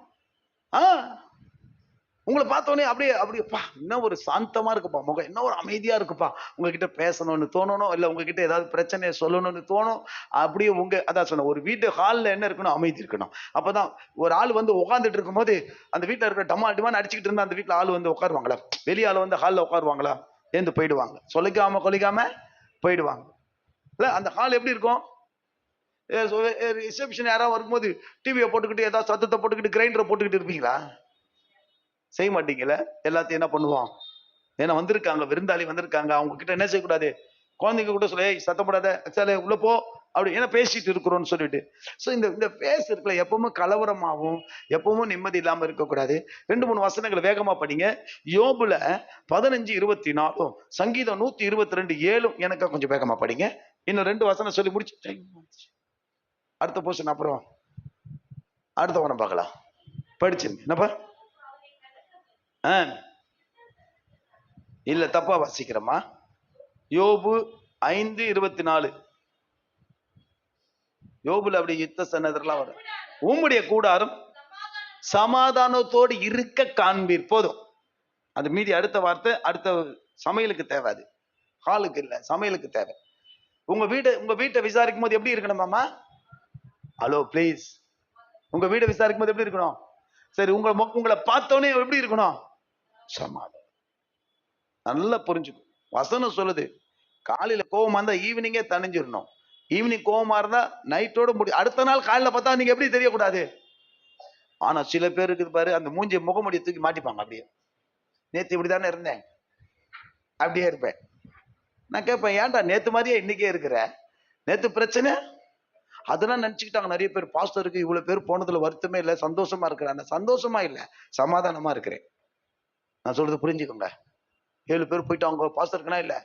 [SPEAKER 1] உங்களை பார்த்தோன்னே அப்படியே அப்படியேப்பா என்ன ஒரு சாந்தமா இருக்குப்பா முகம், என்ன ஒரு அமைதியா இருக்குப்பா, உங்ககிட்ட பேசணும்னு தோணணும், இல்ல உங்ககிட்ட ஏதாவது பிரச்சனையை சொல்லணும்னு தோணும். அப்படியே அதான் சொன்ன, ஒரு வீட்டு ஹால்ல என்ன இருக்கணும்? அமைதி இருக்கணும். அப்பதான் ஒரு ஆள் வந்து உட்காந்துட்டு இருக்கும் போது அந்த வீட்டுல இருக்கிற டமான் அடிச்சுக்கிட்டு இருந்தா அந்த வீட்டுல ஆள் வந்து உட்காருவாங்களா? வெளிய ஆள் வந்து ஹால்ல உட்காருவாங்களா? ஏந்து போயிடுவாங்க, சொல்லிக்காம கொலிக்காம போயிடுவாங்க. இல்ல அந்த ஹால் எப்படி இருக்கும்? ரிசப்ஷன் யாராவது வரும்போது டிவியை போட்டுக்கிட்டு ஏதாவது சத்தத்தை போட்டுக்கிட்டு கிரைண்டரை போட்டுக்கிட்டு இருப்பீங்களா? செய்ய மாட்டீங்கல்ல? எல்லாத்தையும் என்ன பண்ணுவோம்? ஏன்னா வந்திருக்காங்க, விருந்தாளி வந்திருக்காங்க, அவங்க கிட்ட என்ன செய்யக்கூடாது? குழந்தைங்க கூட சொல்ல, ஏய் சத்தம் போடாத, அச்சாலே உள்ள போ அப்படி, ஏன்னா பேசிட்டு இருக்கிறோம்னு சொல்லிட்டு. சோ இந்த இந்த பேஸ் இருக்குல்ல, எப்பவுமே கலவரமாவும் எப்பவும் நிம்மதி இல்லாம இருக்கக்கூடாது. 2 3 வசனங்களை வேகமா படிங்க. யோபுல 15:24, சங்கீதம் 122:7 எனக்கு கொஞ்சம் வேகமா படிங்க. இன்னும் 2 வசனம் சொல்லி முடிச்சு அடுத்த போர்ஷன் அப்புறம் அடுத்த வாரம் பார்க்கலாம். படிச்சுங்க என்னப்பா? இல்ல தப்பா வாசிக்கிறோமா? யோபு 5:24. யோபுல அப்படி யுத்த சன்னதெல்லாம் வரும். உம்முடைய கூடாரம் சமாதானத்தோடு இருக்க காண்பீர். போதும். அது மீதி அடுத்த வார்த்தை அடுத்த சமையலுக்கு தேவை. அது ஹாலுக்கு இல்ல, சமையலுக்கு தேவை. உங்க வீட்டை விசாரிக்கும் போது எப்படி இருக்கணும் மாமா? Hello please. உங்க வீட்டை விசாரிக்கும் போது எப்படி இருக்கணும்? சரி, உங்களை பார்த்தோன்னே எப்படி இருக்கணும்? சமாதானம். நல்லா புரிஞ்சுக்கும். வசனம் சொல்லுது, காலையில கோவமா இருந்தா ஈவினிங்கே தணிஞ்சிடணும். ஈவினிங் கோவமா இருந்தா நைட்டோட அடுத்த நாள் காலையில பார்த்தா நீங்க எப்படி தெரியக்கூடாது. ஆனா சில பேருக்கு பாரு, அந்த மூஞ்சி முகமுடியை தூக்கி மாட்டிப்பாங்க. அப்படியே நேத்து இப்படிதானே இருந்தேன், அப்படியே இருப்பேன். நான் கேட்பேன், ஏன்டா நேத்து மாதிரியே இன்னைக்கே இருக்கிற? நேத்து பிரச்சனை அதெல்லாம் நினைச்சுக்கிட்டாங்க நிறைய பேர். பாஸ்டருக்கு இவ்வளவு பேர் போனதுல வருத்தமே இல்லை, சந்தோஷமா இருக்கிறாங்க. சந்தோஷமா இல்ல, சமாதானமா இருக்கிறேன். நான் சொல்றது புரிஞ்சுக்கோங்க. 7 பேர் போயிட்டு அவங்க பாஸ்டருக்குனா இல்ல,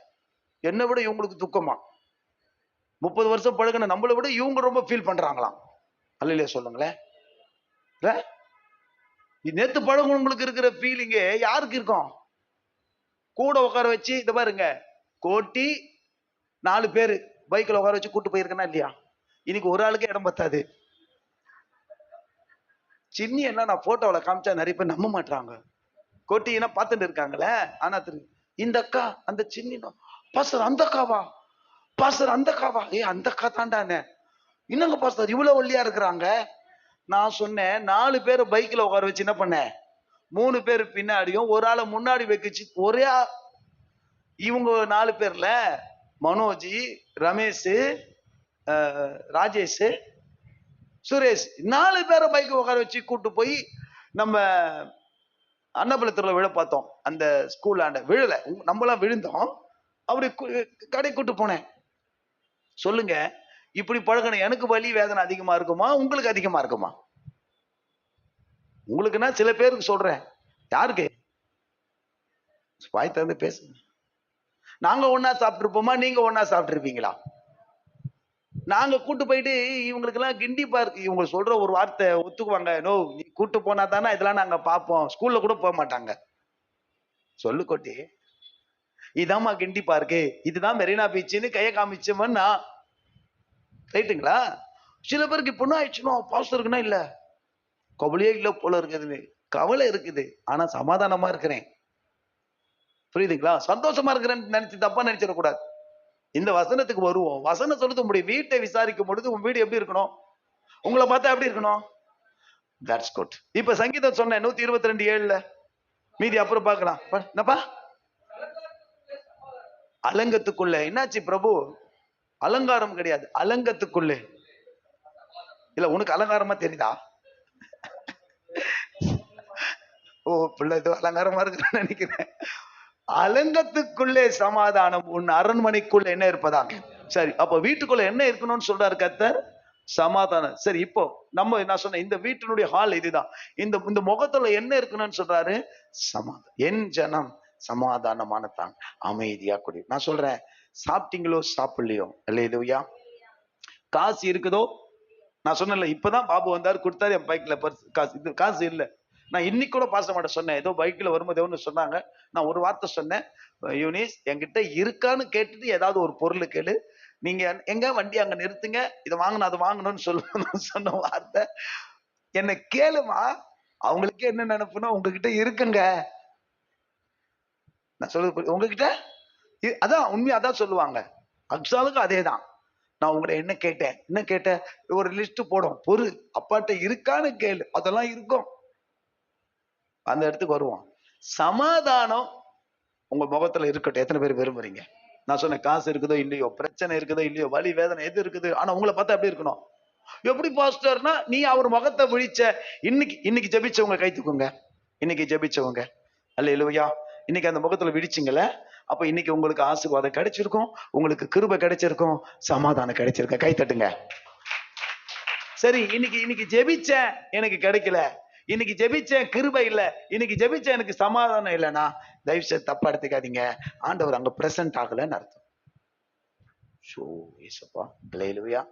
[SPEAKER 1] என்னை விட இவங்களுக்கு துக்கமா. 30 வருஷம் பழகின நம்மளை விட இவங்க ரொம்ப ஃபீல் பண்றாங்களாம். அல்லையா சொல்லுங்களேன். நேத்து பழகுனவங்களுக்கு இருக்கிற ஃபீலிங்கே யாருக்கு இருக்கும்? கூட உட்கார வச்சு இத பாருங்க, கோட்டி 4 பேரு பைக்ல உட்கார வச்சு கூட்டு போயிருக்கனா இல்லையா? இன்னைக்கு ஒரு ஆளுக்கே இடம் பத்தாது. சின்னி என்ன நான் போட்டோல காமிச்சா நிறைய பேர் நம்ப மாட்டாங்க. கோட்டினா பார்த்துட்டு இருக்காங்களே. ஆனா இந்த அக்கா அந்த சின்னி, பாஸ்டர் அந்த அக்காவா? பாஸ்டர் அந்த அக்காவா? அந்த அக்கா தாண்டானே. இன்னங்க பாஸ்டர் இவ்வளவு ஒல்லியா இருக்கிறாங்க. நான் சொன்னேன், 4 பேரை பைக்ல உட்கார வச்சு என்ன பண்ண, 3 பேர் பின்னாடியும் ஒரு ஆளை முன்னாடி வைக்கச்சு. ஒரே இவங்க 4 பேர்ல மனோஜ், ரமேஷ், ராஜேஷ், சுரேஷ் 4 பேரை பைக் உட்கார வச்சு கூட்டு போய் நம்ம அன்னபலத்துல விழ பார்த்தோம். அந்த ஸ்கூல் ஆண்ட விழல, நம்மளாம் விழுந்தோம். அப்படி கடை கூட்டு போனேன். சொல்லுங்க, இப்படி பழகணும். எனக்கு வலி வேதனை அதிகமா இருக்குமா, உங்களுக்கு அதிகமா இருக்குமா? உங்களுக்குன்னா சில பேருக்கு சொல்றேன். யாருக்கு? வாய் திறந்து பேசுங்க. நாங்க ஒன்னா சாப்பிட்டு இருப்போமா, நீங்க ஒன்னா சாப்பிட்டு இருப்பீங்களா? நாங்க கூட்டு போயிட்டு இவங்களுக்கு எல்லாம் கிண்டி பார்க், இவங்க சொல்ற ஒரு வார்த்தை ஒத்துக்குவாங்க. நோ, நீ கூட்டு போனா தானே இதெல்லாம் நாங்க பார்ப்போம். ஸ்கூல்ல கூட போக மாட்டாங்க. சொல்லு கோட்டி, இதாம்மா கிண்டி பார்க்கு, இதுதான் மெரினா பீச்சுன்னு கைய காமிச்சோம்னா ரைட்டுங்களா? சில பேருக்கு இப்ப ஆயிடுச்சுன்னா பாஸ்டருக்குன்னா இல்ல, கவலையே இல்ல போல இருக்குது. கவலை இருக்குது, ஆனா சமாதானமா இருக்கிறேன். புரியுதுங்களா? சந்தோஷமா இருக்கிறேன்னு நினைச்சு தப்பா நினைச்சிடக்கூடாது. இந்த வசனத்துக்கு வருவோம். வசனம் சொல்லுது, உங்களுடைய வீட்டை விசாரிக்கும் பொழுது உங்க வீடு எப்படி இருக்கணும்? உங்களை பார்த்தா எப்படி இருக்கணும்? That's good. இப்ப சங்கீதம் சொன்ன 122:7 மீதி அப்புறம் பார்க்கலாம். என்னப்பா? அலங்கத்துக்குள்ள என்னாச்சு பிரபு? அலங்காரம் கிடையாது, அலங்கத்துக்குள்ளே. இல்ல உனக்கு அலங்காரமா தெரியுதா? ஓ பிள்ளை ஏதோ அலங்காரமா இருக்குன்னு நினைக்கிறேன். அலங்கத்துக்குள்ளே சமாதானம், உன் அரண்மனைக்குள்ள என்ன இருப்பதாக. சரி, அப்ப வீட்டுக்குள்ள என்ன இருக்கணும்னு சொல்றாரு கர்த்தர்? சமாதானம். சரி, இப்போ நம்ம நான் சொன்ன இந்த வீட்டினுடைய ஹால் இதுதான். இந்த இந்த முகத்துல என்ன இருக்கணும்னு சொல்றாரு? சமாதானம். என் ஜனம் சமாதானமான தான் அமைதியா குடி. நான் சொல்றேன், சாப்பிட்டீங்களோ சாப்பிடலையோ, அல்லேலூயா, காசு இருக்குதோ. நான் சொன்னேன்ல, இப்பதான் பாபு வந்தாரு, கொடுத்தாரு என் பைக்ல காசு. இது காசு இல்ல. நான் இன்னைக்கு கூட பாச மாட்டேன் சொன்னேன். ஏதோ பைக்ல வரும்போது ஒன்று சொன்னாங்க. நான் ஒரு வார்த்தை சொன்னேன், யூனிஸ் என்கிட்ட இருக்கான்னு கேட்டுட்டு ஏதாவது ஒரு பொருள் கேளு. நீங்க எங்க வண்டி அங்க நிறுத்துங்க, இதை வாங்கணும் அதை வாங்கணும்னு சொல்லுவேன். சொன்ன வார்த்தை, என்ன கேளுமா. அவங்களுக்கே என்ன நினைப்புனா, உங்ககிட்ட இருக்குங்க. நான் சொல்றது உங்ககிட்ட அதான் உண்மையா அதான் சொல்லுவாங்க. அக்ஸாலுக்கும் அதே தான். நான் உங்களை என்ன கேட்டேன், என்ன கேட்டேன், ஒரு லிஸ்ட் போடும், பொருள் அப்பாட்ட இருக்கான்னு கேளு, அதெல்லாம் இருக்கும். அந்த இடத்துக்கு வருவோம். சமாதானம் உங்க முகத்துல இருக்கட்டும். எத்தனை பேர் விரும்புறீங்க? நான் சொன்ன காசு இருக்குதோ இல்லையோ, பிரச்சனை இருக்குதோ இல்லையோ, வலி வேதனை எது இருக்குது, ஆனா உங்களை பார்த்தா எப்படி இருக்கணும்? எப்படி பாஸ்டர்னா, நீ அவர் முகத்தை விழிச்ச இன்னைக்கு ஜெபிச்சவங்க கை தூக்குங்க. இன்னைக்கு ஜெபிச்சவங்க, அல்லேலூயா, இன்னைக்கு அந்த முகத்துல விடிச்சிங்கல்ல, அப்ப இன்னைக்கு உங்களுக்கு ஆசீர்வாதம் கிடைச்சிருக்கும், உங்களுக்கு கிருபை கிடைச்சிருக்கும், சமாதானம் கிடைச்சிருக்கும். கை தட்டுங்க. சரி, இன்னைக்கு இன்னைக்கு ஜெபிச்சேன் எனக்கு கிடைக்கல, இன்னைக்கு ஜெபிச்சேன் கிருபை இல்ல, இன்னைக்கு ஜெபிச்சேன் எனக்கு சமாதானம் இல்லைன்னா தயவு செய்து தப்பா எடுத்துக்காதீங்க, ஆண்டவர் அங்க பிரசன்ட் ஆகலன்னு அர்த்தம். ஷோ ஏசப்பா, அல்லேலூயா.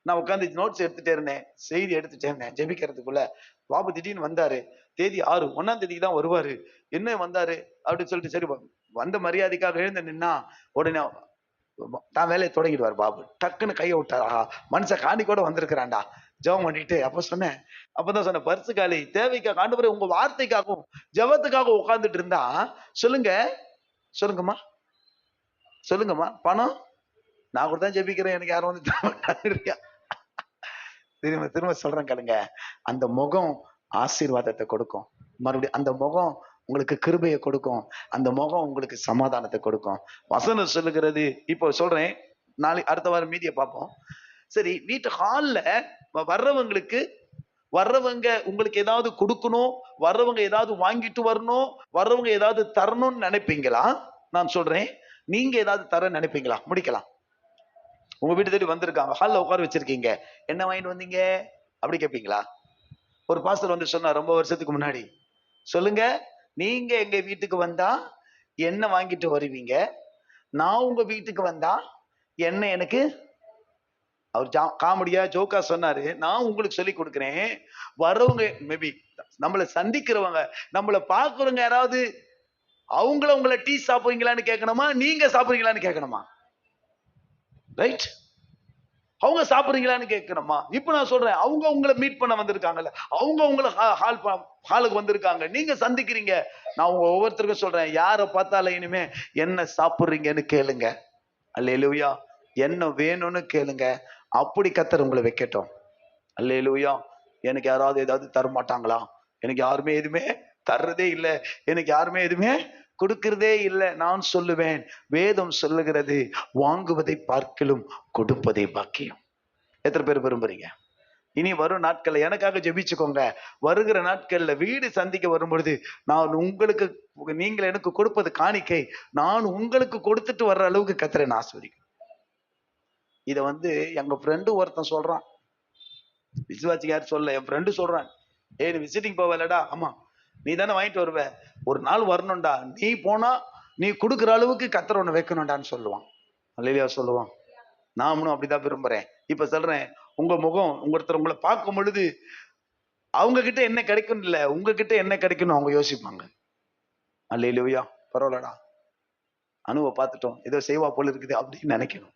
[SPEAKER 1] நான் உட்காந்து நோட்ஸ் எடுத்துட்டே இருந்தேன், செய்தி எடுத்துட்டே இருந்தேன். ஜெபிக்கிறதுக்குள்ள பாபு திடீர்னு வந்தாரு. தேதி 6, 1ஆம் தேதிக்கு தான் வருவாரு. என்ன வந்தாரு அப்படின்னு சொல்லிட்டு சரி வந்த மரியாதைக்காக எழுந்து நின்னா உடனே தான் வேலையை தொடங்கிடுவார் பாபு. டக்குன்னு கையை விட்டார். ஆஹா, மனுஷன் காணி கூட வந்திருக்கிறான்டா, ஜெபம் பண்ணிட்டு. அப்ப சொன்னேன், அப்பதான் சொன்ன பரிசு காலி தேவைக்காக ஆண்டவரே உங்க வார்த்தைக்காகவும் ஜெபத்துக்காக உட்கார்ந்துட்டு இருந்தா சொல்லுங்க, சொல்லுங்கம்மா, சொல்லுங்கம்மா, பணம் நான் கூட தான் ஜெபிக்கிறேன், எனக்கு யாரும் வந்து திரும்ப திரும்ப சொல்றேன் கேளுங்க, அந்த முகம் ஆசீர்வாதத்தை கொடுக்கும். மறுபடியும் அந்த முகம் உங்களுக்கு கிருபையை கொடுக்கும், அந்த முகம் உங்களுக்கு சமாதானத்தை கொடுக்கும். வசனம் சொல்லுகிறது. இப்போ சொல்றேன், நாளை அடுத்த வாரம் மீதியை பார்ப்போம். சரி, வீட்டு ஹால்ல வர்றவங்களுக்கு, வர்றவங்க உங்களுக்கு ஏதாவது கொடுக்கணும், வர்றவங்க ஏதாவது வாங்கிட்டு வரணும், வர்றவங்க ஏதாவது தரணும்னு நினைப்பீங்களா? நான் சொல்றேன், நீங்க ஏதாவது தர நினைப்பீங்களா? முடிக்கலாம். உங்க வீட்டு தேடி வந்திருக்காங்க, ஹால்ல உட்கார வச்சிருக்கீங்க, என்ன வாங்கிட்டு வந்தீங்க அப்படி கேட்பீங்களா? ஒரு பாஸ்டர் வந்து சொன்னா ரொம்ப வருஷத்துக்கு முன்னாடி, சொல்லுங்க, நீங்க எங்க வீட்டுக்கு வந்தா என்ன வாங்கிட்டு வருவீங்க, நான் உங்க வீட்டுக்கு வந்தா என்ன, எனக்கு அவர் காமெடியா ஜோக்கா சொன்னாரு, நான் உங்களுக்கு சொல்லி கொடுக்கிறேன், வர்றவங்க மேபி நம்மளை சந்திக்கிறவங்க, நம்மளை பாக்குறவங்க யாராவது அவங்கள உங்களை டீ சாப்பிடுறீங்களான்னு கேட்கணுமா, நீங்க சாப்பிடுறீங்களான்னு கேட்கணுமா? ரைட், அவங்க சாப்பிடுறீங்களான்னு கேட்கணுமா? இப்ப நான் சொல்றேன், அவங்க உங்களை மீட் பண்ண வந்திருக்காங்கல்ல, அவங்க உங்களை ஹாலுக்கு வந்திருக்காங்க, நீங்க சந்திக்கிறீங்க. நான் உங்க ஒவ்வொருத்தருக்கும் சொல்றேன், யாரை பார்த்தாலும் இனிமே என்ன சாப்பிடுறீங்கன்னு கேளுங்க. அல்லேலூயா. என்ன வேணும்னு கேளுங்க, அப்படி கர்த்தர் உங்களை வைக்கட்டும். அல்லேலூயா. எனக்கு யாராவது ஏதாவது தர மாட்டாங்களா? எனக்கு யாருமே எதுவுமே தர்றதே இல்லை, எனக்கு யாருமே எதுவுமே கொடுக்கிறதே இல்லை. நான் சொல்லுவேன், வேதம் சொல்லுகிறது, வாங்குவதை பார்க்கிலும் கொடுப்பதை பாக்கியம். எத்தனை பேர் விரும்புறீங்க? இனி வரும் நாட்கள்ல எனக்காக ஜெபிச்சுக்கோங்க. வருகிற நாட்கள்ல வீடு சந்திக்க வரும்பொழுது நான் உங்களுக்கு, நீங்கள் எனக்கு கொடுப்பது காணிக்கை, நான் உங்களுக்கு கொடுத்துட்டு வர்ற அளவுக்கு கர்த்தரை நான் ஆசீர்வதிக்கிறேன். இத வந்து எங்க ஃப்ரெண்டு ஒருத்தன் சொல்றான், விசுவாசி யார் சொல்ல, என் ஃப்ரெண்டு சொல்றான், ஏய் நீ விசிட்டிங் போவலடா, ஆமா நீ தானே வாங்கிட்டு வருவ, ஒரு நாள் வரணும்டா, நீ போனா நீ கொடுக்குற அளவுக்கு கர்த்தர் உன்னை வைக்கணும்டான்னு சொல்லுவான். அல்லேலூயா சொல்லுவான். நாமளும் அப்படிதான் விரும்புறேன். இப்ப சொல்றேன், உங்க முகம், ஒருத்தர் உங்களை பார்க்கும் பொழுது அவங்க கிட்ட என்ன கிடைக்கும் இல்ல, உங்ககிட்ட என்ன கிடைக்கணும் அவங்க யோசிப்பாங்க. அல்லேலூயா. பரவாயில்லடா, அனுவை பார்த்துட்டோம், ஏதோ செய்வா போல இருக்குது அப்படின்னு நினைக்கணும்.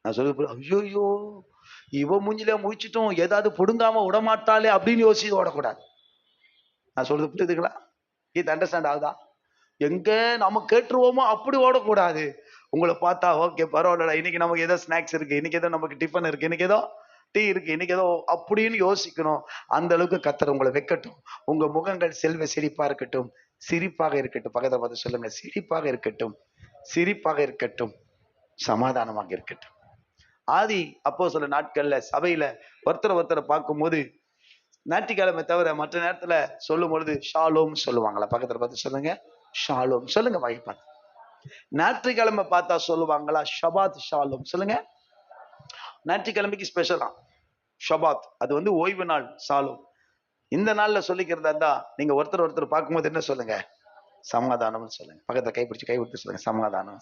[SPEAKER 1] நான் சொல்ல, ஐயோ இவ மூஞ்சில முடிச்சிட்டோம், ஏதாவது புடுங்காம விடமாட்டாளே அப்படின்னு யோசிச்சு ஓடக்கூடாது. நான் சொல்றது புரியுதுங்களா? இது அண்டர்ஸ்டாண்ட் ஆகுதா? எங்க நம்ம கேட்டுருவோமோ அப்படி ஓடக்கூடாது. உங்களை பார்த்தா ஓகே பரவாயில்ல, இன்னைக்கு நமக்கு ஏதோ ஸ்நாக்ஸ் இருக்கு, இன்னைக்கு ஏதோ நமக்கு டிஃபன் இருக்கு, இன்னைக்கு ஏதோ டீ இருக்கு, இன்னைக்கு ஏதோ அப்படின்னு யோசிக்கணும். அந்த அளவுக்கு கர்த்தர் உங்களை வைக்கட்டும். உங்க முகங்கள் செல்வ சிரிப்பா இருக்கட்டும், சிரிப்பாக இருக்கட்டும். பக்கத்துல பார்த்து சொல்லுங்க, சிரிப்பாக இருக்கட்டும், சிரிப்பாக இருக்கட்டும், சமாதானமாக இருக்கட்டும். ஆதி அப்போஸ்தலர் நாட்கள்ல சபையில ஒருத்தரை பார்க்கும்போது ஞாயிற்றுக்கிழமை தவிர மற்ற நேரத்துல சொல்லும் பொழுது ஷாலோம் சொல்லுவாங்களா? பக்கத்துல பார்த்து சொல்லுங்க, ஷாலோம் சொல்லுங்க. வாய்ப்பாங்க. ஞாயிற்றுக்கிழமை பார்த்தா சொல்லுவாங்களா? ஷபாத் ஷாலோம் சொல்லுங்க. ஞாயிற்றுக்கிழமைக்கு ஸ்பெஷலா ஷபாத், அது வந்து ஓய்வு நாள். ஷாலோம் இந்த நாள்ல சொல்லிக்கிறதா இருந்தா நீங்க ஒருத்தர் பார்க்கும்போது என்ன சொல்லுங்க? சமாதானம்னு சொல்லுங்க. பக்கத்துல கைப்பிடிச்சு கை விட்டு சொல்லுங்க, சமாதானம்.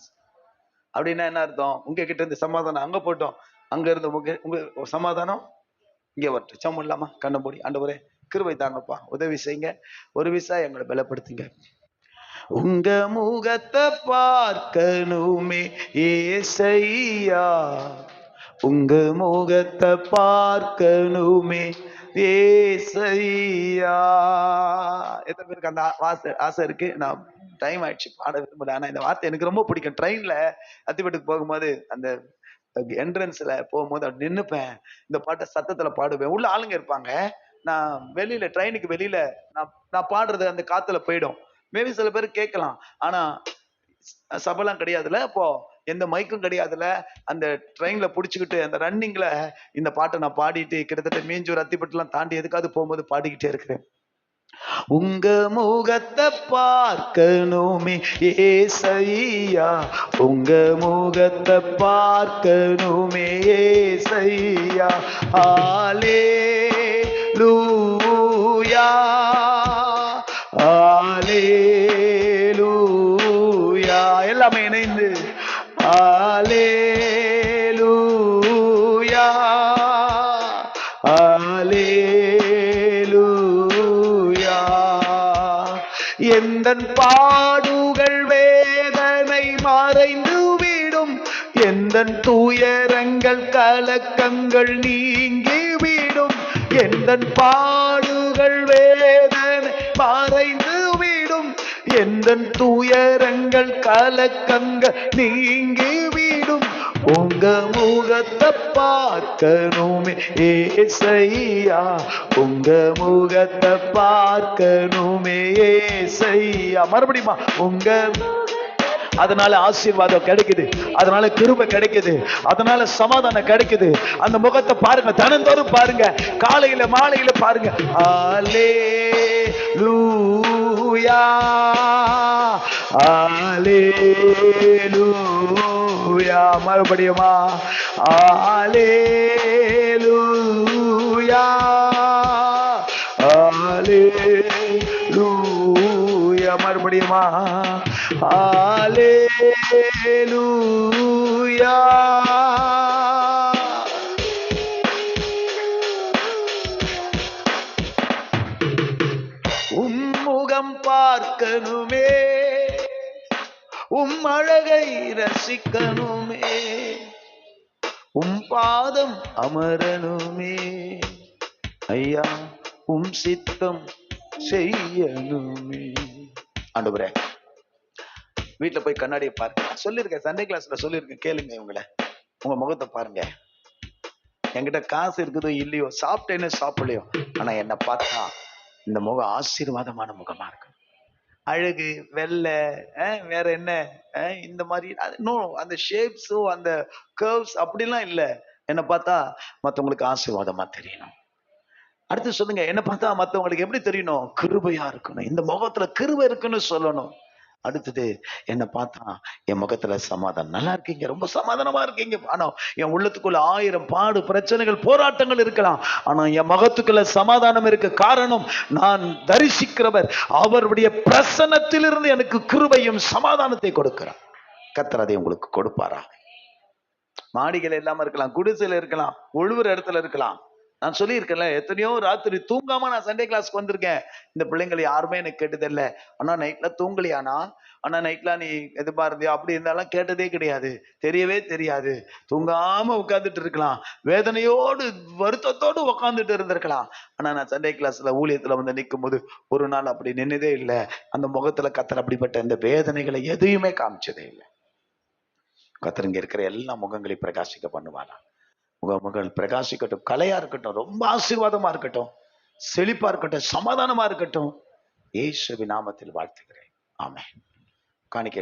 [SPEAKER 1] அப்படின்னா என்ன அர்த்தம்? உங்ககிட்ட இருந்து சமாதானம் அங்க போட்டோம், அங்க இருந்து உங்க சமாதானம் இங்க வரட்டும். சமம் இல்லாம கண்ண மூடி, ஆண்டவரே கிருபை தாங்கப்பா, உதவி செய்யுங்க, ஒரு விசா எங்களை பலப்படுத்துங்க. உங்க முகத்தை பார்க்கணுமே ஏசையா, உங்க முகத்தை பார்க்கணுமே ஏசையா. எத்தனை பேருக்கு அந்த ஆசை இருக்கு? நான் டைம் ஆயிடுச்சு, பாட விரும்பல. ஆனா இந்த வார்த்தை எனக்கு ரொம்ப பிடிக்கும். ட்ரெயின்ல அத்திப்பட்டுக்கு போகும்போது அந்த என்ட்ரன்ஸ்ல போகும்போது அப்படி நின்னுப்பேன், இந்த பாட்டை சத்தத்துல பாடுவேன். உள்ள ஆளுங்க இருப்பாங்க, நான் வெளியில ட்ரெயினுக்கு வெளியில நான் பாடுறது அந்த காத்துல போயிடும். மேபி சில பேர் கேட்கலாம், ஆனா சபைலாம் கிடையாதுல, அப்போ எந்த மைக்கும் கிடையாதுல, அந்த ட்ரெயின்ல புடிச்சுக்கிட்டு அந்த ரன்னிங்ல இந்த பாட்டை நான் பாடிட்டு கிட்டத்தட்ட மீஞ்சூர் அத்திப்பட்டுலாம் தாண்டி எதுக்காவது போகும்போது பாடிக்கிட்டே இருக்கிறேன். உங்க முகத்தை பார்க்கணுமே ஏசையா, உங்க முகத்தை பார்க்கணுமே ஏசையா. அல்லேலூயா அல்லேலூயா, எல்லாமே இணைந்து அல்லேலூயா அல்லேலூயா. எந்தன் பாடுகள் வேதனை மறைந்து விடும், எந்தன் துயரங்கள் கலக்கங்கள் நீங்கிவிடும், எந்தன் பாடுகள் வேதனை மறைந்து விடும், எந்தன் துயரங்கள் கலக்கங்கள் நீங்கிவிடும். உங்க முகத்தை பார்க்கணுமே ஏசையா, உங்க முகத்தை பார்க்கணுமே ஏசையா. மறுபடியுமா உங்க, அதனால ஆசீர்வாதம் கிடைக்குது, அதனால கிருபை கிடைக்குது, அதனால சமாதானம் கிடைக்குது. அந்த முகத்தை பாருங்க, தினந்தோறும் பாருங்க, காலையில மாலையில பாருங்க. அல்லேலூயா அல்லேலூயா. மறுபடியுமா அல்லேலூயா அல்லேலூயா. மறுபடியுமா அல்லேலூயா. உம்முகம் பார்க்கணுமே, உம் அழகை ரசிக்கணுமே, உம் பாதம் அமரணுமே ஐயா, உம் சித்தம் செய்யணுமே. ஆண்டவரே, வீட்டுல போய் கண்ணாடியை பாருங்க. சொல்லிருக்கேன், சண்டே கிளாஸ்ல சொல்லிருக்கேன், கேளுங்க. இவங்கள உங்க முகத்தை பாருங்க. என்கிட்ட காசு இருக்குதோ இல்லையோ, சாப்பிட்டேன்னு சாப்பிடலையோ, ஆனா என்ன பார்த்தா இந்த முகம் ஆசீர்வாதமான முகமா இருக்கு. அழகு வெள்ளை வேற என்ன இந்த மாதிரி அந்த ஷேப்ஸோ அந்த கர்வ்ஸ் அப்படிலாம் இல்ல. என்ன பார்த்தா மத்தவங்களுக்கு ஆசீர்வாதமா தெரியணும். அடுத்து சொல்லுங்க, என்ன பார்த்தா மத்தவங்களுக்கு எப்படி தெரியணும்? கிருபையா இருக்கணும், இந்த முகத்துல கிருபை இருக்குன்னு சொல்லணும். அடுத்தது என்ன பார்த்தா என் முகத்துல சமாதானம். நல்லா இருக்கீங்க, ரொம்ப சமாதானமா இருக்கீங்க. ஆனா என் உள்ளத்துக்குள்ள 1000 பாடு பிரச்சனைகள் போராட்டங்கள் இருக்கலாம், ஆனா என் முகத்துக்குள்ள சமாதானம் இருக்கு. காரணம், நான் தரிசிக்கிறவர் அவருடைய பிரசன்னத்திலிருந்து எனக்கு கிருபையும் சமாதானத்தை கொடுக்கிறார். கர்த்தர் அதை உங்களுக்கு கொடுப்பாரா? மாடிகள் இல்லாம இருக்கலாம், குடிசையில இருக்கலாம், ஒழுவுற இடத்துல இருக்கலாம். நான் சொல்லியிருக்கேன்ல, எத்தனையோ ராத்திரி தூங்காம நான் சண்டே கிளாஸ்க்கு வந்திருக்கேன். இந்த பிள்ளைங்களை யாருமே எனக்கு கேட்டதில்லை. ஆனா நைட்ல தூங்கலையானா, ஆனா நைட்ல நீ எதுபா இருந்தியா அப்படி இருந்தாலும் கேட்டதே கிடையாது, தெரியவே தெரியாது. தூங்காம உட்கார்ந்துட்டு இருக்கலாம், வேதனையோடு வருத்தத்தோடு உட்கார்ந்துட்டு இருந்திருக்கலாம். ஆனா நான் சண்டே கிளாஸ்ல ஊழியத்துல வந்து நிற்கும் போது ஒரு நாள் அப்படி நின்னதே இல்லை. அந்த முகத்துல கத்தர் அப்படிப்பட்ட இந்த வேதனைகளை எதையுமே காமிச்சதே இல்லை. கத்தர் இங்க இருக்கிற எல்லா முகங்களையும் பிரகாசிக்க பண்ணுவாரா? முகங்கள் பிரகாசிக்கட்டும், கலையா இருக்கட்டும், ரொம்ப ஆசீர்வாதமா இருக்கட்டும், செழிப்பா இருக்கட்டும், சமாதானமா இருக்கட்டும். இயேசுவின் நாமத்தில் வாழ்த்துகிறேன். ஆமென். காணிக்கை